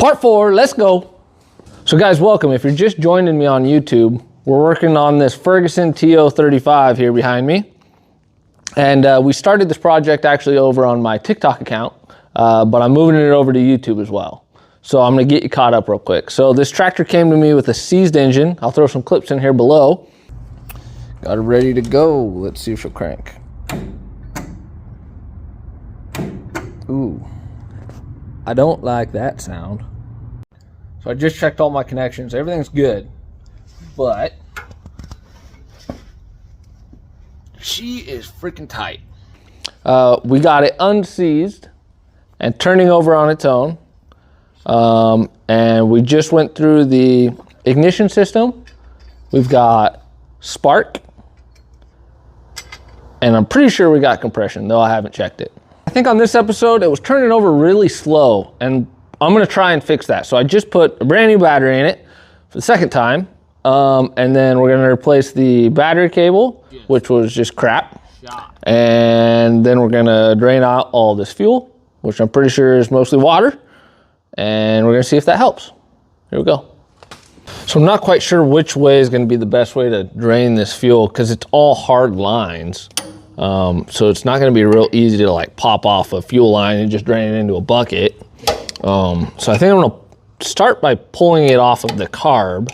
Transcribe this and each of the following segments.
Part 4, let's go. So guys, welcome. If you're just joining me on YouTube, we're working on this Ferguson TO-35 here behind me. And we started this project actually over on my TikTok account, but I'm moving it over to YouTube as well. So I'm gonna get you caught up real quick. So this tractor came to me with a siezed engine. I'll throw some clips in here below. Got it ready to go. Let's see if she'll crank. Ooh, I don't like that sound. So I just checked all my connections. Everything's good, but she is freaking tight. We got it unsiezed and turning over on its own. And we just went through the ignition system. We've got spark, and I'm pretty sure we got compression, though I haven't checked it. I think on this episode, it was turning over really slow, and I'm gonna try and fix that. So I just put a brand new battery in it for the second time. And then we're gonna replace the battery cable, which was just crap. And then we're gonna drain out all this fuel, which I'm pretty sure is mostly water. And we're gonna see if that helps. Here we go. So I'm not quite sure which way is gonna be the best way to drain this fuel because it's all hard lines. So it's not gonna be real easy to like pop off a fuel line and just drain it into a bucket. So I think I'm gonna start by pulling it off of the carb,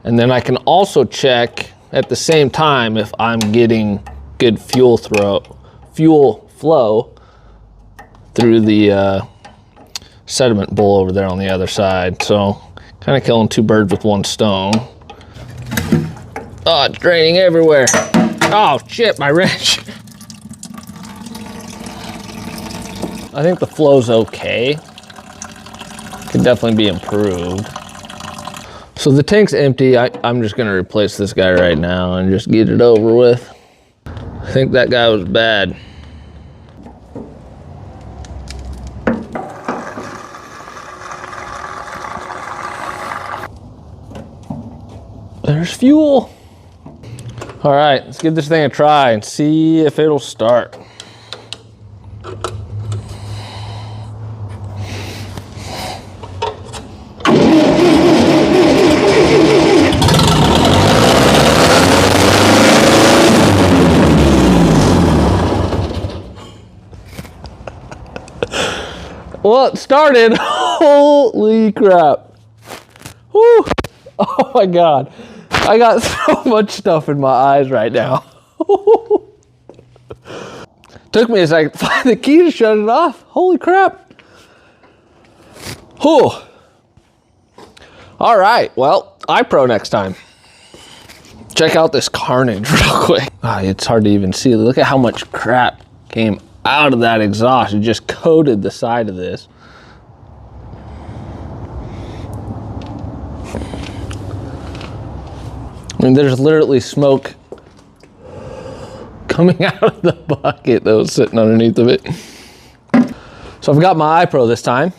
and then I can also check at the same time if I'm getting good fuel flow through the sediment bowl over there on the other side. So kind of killing two birds with one stone. Oh, it's draining everywhere. Oh shit, my wrench. I think the flow's okay. Could definitely be improved. So the tank's empty. I'm just gonna replace this guy right now and just get it over with. I think that guy was bad. There's fuel. All right, let's give this thing a try and see if it'll start. Well, it started. Holy crap. Woo. Oh my God. I got so much stuff in my eyes right now. Took me a second to find the key to shut it off. Holy crap. Whew. All right, well, iPro next time. Check out this carnage real quick. It's hard to even see. Look at how much crap came out of that exhaust. It just coated the side of this. I mean, there's literally smoke coming out of the bucket that was sitting underneath of it. So I've got my iPro this time,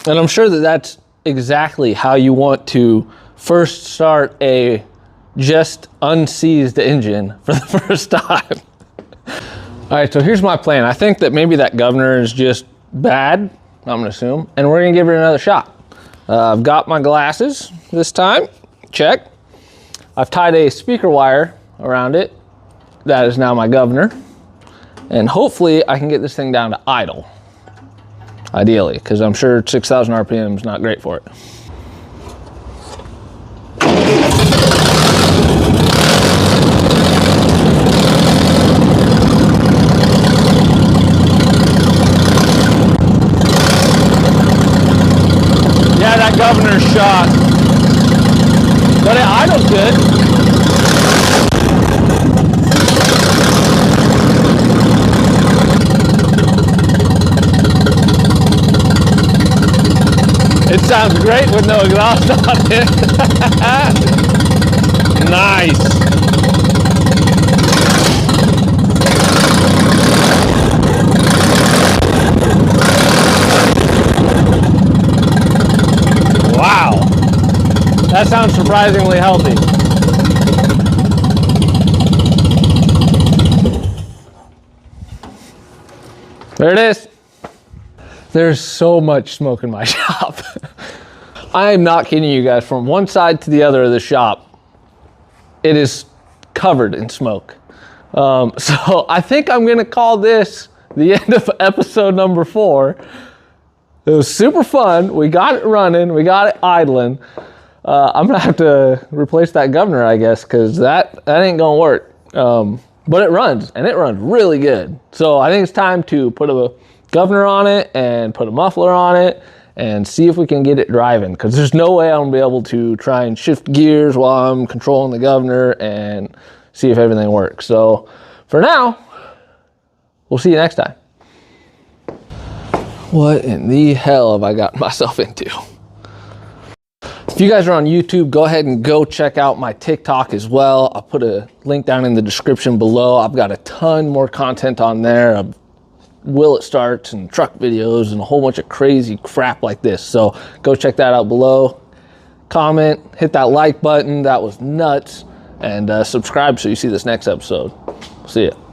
and I'm sure that that's exactly how you want to first start a just unsiezed engine for the first time. All right, so here's my plan. I think that maybe that governor is just bad, I'm gonna assume, and we're gonna give it another shot. I've got my glasses this time, check. I've tied a speaker wire around it. That is now my governor. And hopefully I can get this thing down to idle, ideally, because I'm sure 6,000 RPM is not great for it. Yeah, that governor's shot. But it idles good. It sounds great with no exhaust on it. Nice. Wow. That sounds surprisingly healthy. There it is. There's so much smoke in my shop. I am not kidding you guys. From one side to the other of the shop, it is covered in smoke. So I think I'm gonna call this the end of episode number 4. It was super fun. We got it running. We got it idling. I'm gonna have to replace that governor, I guess, because that ain't gonna work. But it runs, and it runs really good. So I think it's time to put a governor on it and put a muffler on it and see if we can get it driving, because there's no way I'm gonna be able to try and shift gears while I'm controlling the governor and see if everything works. So for now, we'll see you next time. What in the hell have I gotten myself into? If you guys are on YouTube, go ahead and go check out my TikTok as well. I'll put a link down in the description below. I've got a ton more content on there of will it starts and truck videos and a whole bunch of crazy crap like this. So go check that out below. Comment, hit that like button. That was nuts. And subscribe so you see this next episode. See ya.